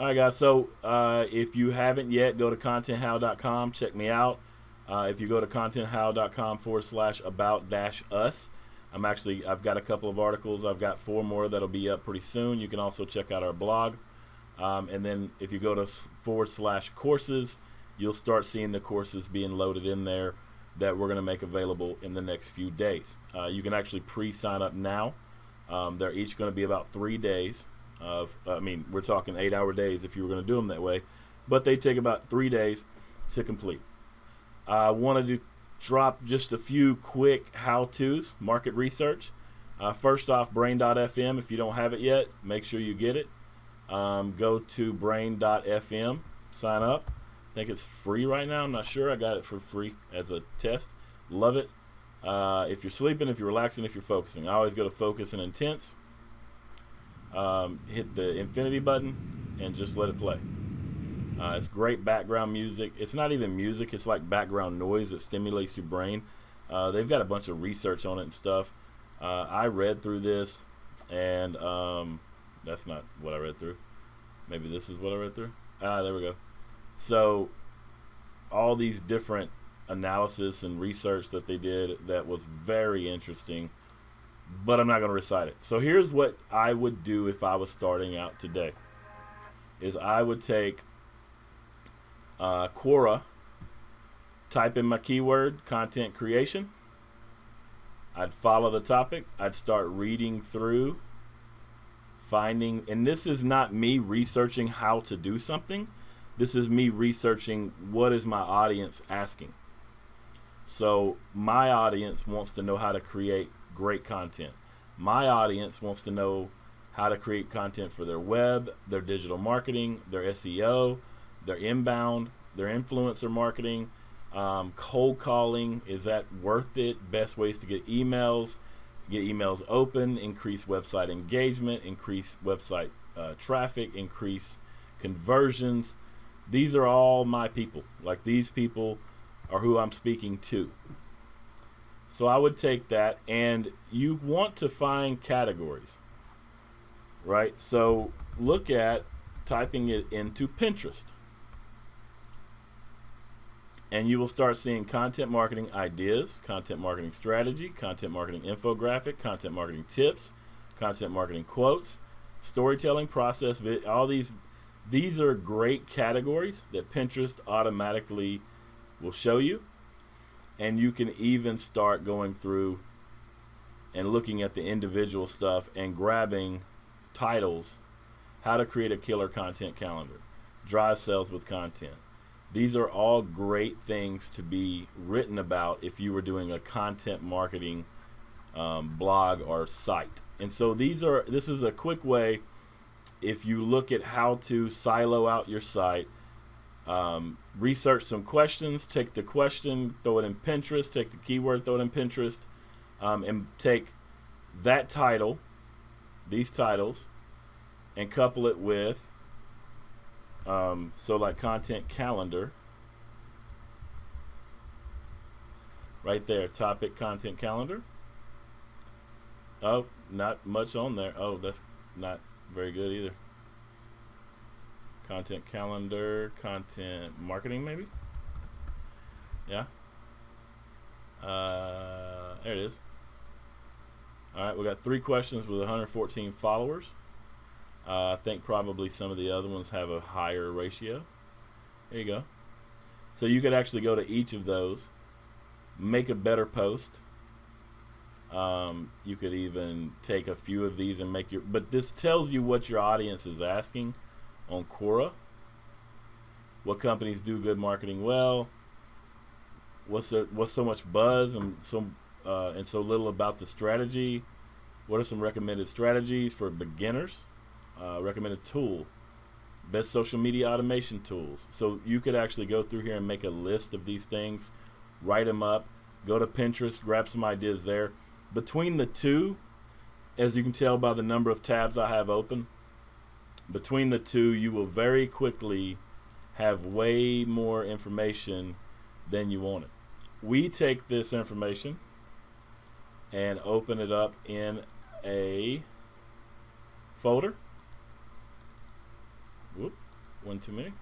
All right, guys. So if you haven't yet, go to contenthow.com. Check me out. If you go to contenthow.com/about us, I've got a couple of articles. I've got 4 more that'll be up pretty soon. You can also check out our blog. And then if you go to /courses, you'll start seeing the courses being loaded in there that we're going to make available in the next few days. You can actually pre-sign up now. They're each going to be about 3 days. We're talking 8-hour days if you were going to do them that way, but they take about 3 days to complete. I wanted to drop just a few quick how-tos, market research. First off, brain.fm. If you don't have it yet, make sure you get it. Go to brain.fm, sign up. I think it's free right now. I'm not sure. I got it for free as a test. Love it. If you're sleeping, if you're relaxing, if you're focusing. I always go to focus and intense. Hit the infinity button and just let it play. It's great background music. It's not even music. It's like background noise that stimulates your brain. They've got a bunch of research on it and stuff. I read through this, and that's not what I read through. Maybe this is what I read through. There we go. So all these different analysis and research that they did that was very interesting, but I'm not going to recite it. So here's what I would do if I was starting out today is I would take Quora, type in my keyword, content creation. I'd follow the topic. I'd start reading through, finding, and this is not me researching how to do something. This is me researching what is my audience asking. So my audience wants to know how to create great content. My audience wants to know how to create content for their web, their digital marketing, their SEO, their inbound, their influencer marketing, cold calling. Is that worth it? Best ways to get emails open, increase website engagement, increase website traffic, increase conversions. These are all my people. Like, these people are who I'm speaking to. So I would take that, and you want to find categories, right? So look at typing it into Pinterest, and you will start seeing content marketing ideas, content marketing strategy, content marketing infographic, content marketing tips, content marketing quotes, storytelling process. All these are great categories that Pinterest automatically will show you. And you can even start going through and looking at the individual stuff and grabbing titles. How to create a killer content calendar, drive sales with content. These are all great things to be written about if you were doing a content marketing blog or site. And so this is a quick way, if you look at how to silo out your site. Research some questions, take the question, throw it in Pinterest, take the keyword, throw it in Pinterest, and take that title, these titles, and couple it with, so like content calendar, right there, topic content calendar. Oh, not much on there. Oh, that's not very good either. Content calendar, content marketing, maybe. Yeah. There it is. All right, we got 3 questions with 114 followers. I think probably some of the other ones have a higher ratio. There you go. So you could actually go to each of those, make a better post. You could even take a few of these and make but this tells you what your audience is asking on Quora. What companies do good marketing well? What's so much buzz and so little about the strategy? What are some recommended strategies for beginners? Recommended tool, best social media automation tools. So you could actually go through here and make a list of these things, write them up, go to Pinterest, grab some ideas there. Between the two, as you can tell by the number of tabs I have open, between the two, you will very quickly have way more information than you wanted. We take this information and open it up in a folder. Whoop, one too many.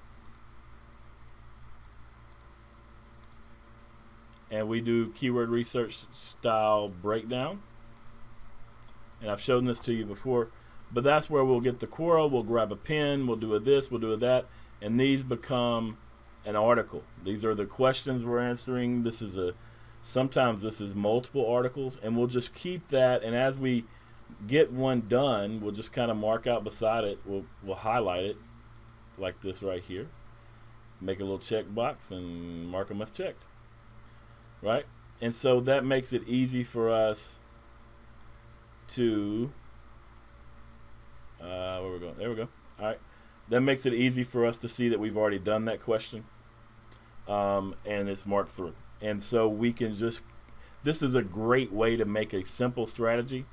And we do keyword research style breakdown. And I've shown this to you before, but that's where we'll get the Quora, we'll grab a pen, we'll do a this, we'll do a that, and these become an article. These are the questions we're answering. This is sometimes this is multiple articles, and we'll just keep that, and as we get one done, we'll just kind of mark out beside it, we'll highlight it like this right here, make a little check box and mark them as checked, right? And so that makes it easy for us to where we go? There we go. All right, that makes it easy for us to see that we've already done that question, and it's marked through. And so we can just, this is a great way to make a simple strategy,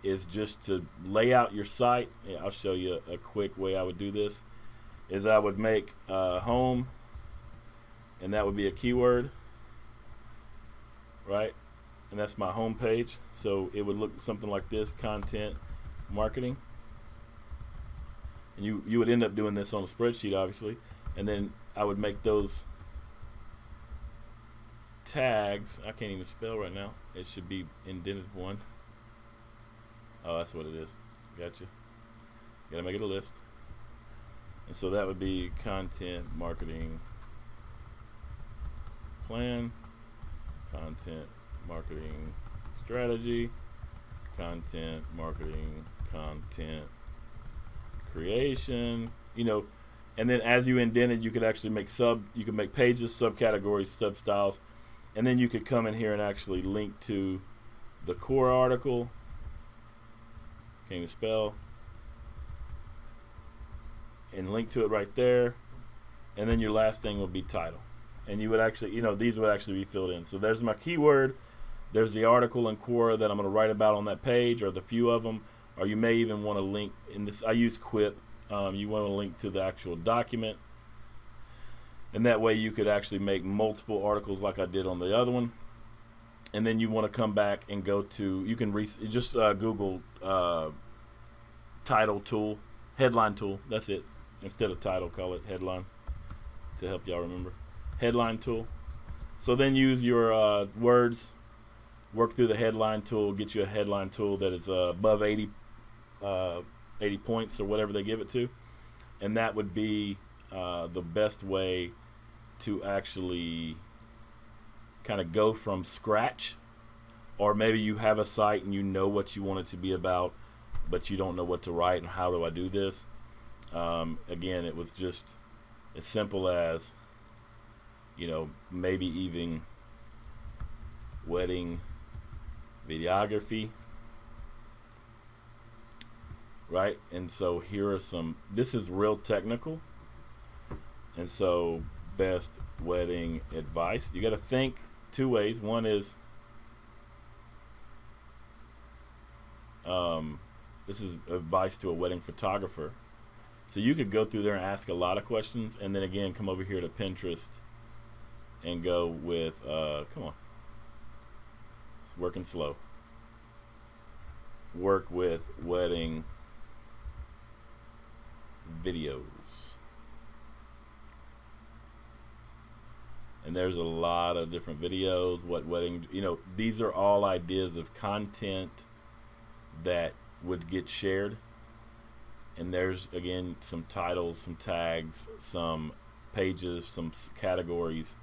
is just to lay out your site. Yeah, I'll show you a quick way I would do this. Is I would make home, and that would be a keyword, right? And that's my home page. So it would look something like this: content marketing. And you would end up doing this on a spreadsheet, obviously. And then I would make those tags. I can't even spell right now. It should be indented one. Oh, that's what it is. Gotcha. Gotta make it a list. And so that would be content marketing plan, content marketing strategy, content marketing, content creation, and then as you indent it, you could actually make you could make pages, subcategories, sub styles, and then you could come in here and actually link to the Quora article. Can't even spell. And link to it right there, and then your last thing will be title, and you would actually, these would actually be filled in. So there's my keyword, there's the article in Quora that I'm going to write about on that page, or the few of them, or you may even want to link in this. I use Quip. You want to link to the actual document, and that way you could actually make multiple articles like I did on the other one. And then you want to come back and go to, you can just Google title tool, headline tool. That's it. Instead of title, call it headline to help y'all remember. Headline tool. So then use your words, work through the headline tool, get you a headline tool that is above 80 points or whatever they give it to, and that would be the best way to actually kind of go from scratch. Or maybe you have a site and you know what you want it to be about, but you don't know what to write and how do I do this. Again, it was just as simple as, maybe even wedding videography, right? And so here are this is real technical, and so best wedding advice. You got to think two ways. One is this is advice to a wedding photographer. So you could go through there and ask a lot of questions, and then again come over here to Pinterest and go with come on, it's working slow. Work with wedding videos. And there's a lot of different videos. What wedding, these are all ideas of content that would get shared. And there's, again, some titles, some tags, some pages, some categories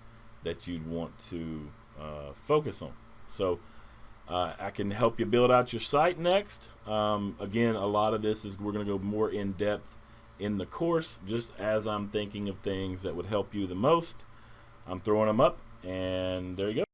that you'd want to focus on. So I can help you build out your site next. Again, a lot of this is, we're going to go more in depth in the course, just as I'm thinking of things that would help you the most. I'm throwing them up, and there you go.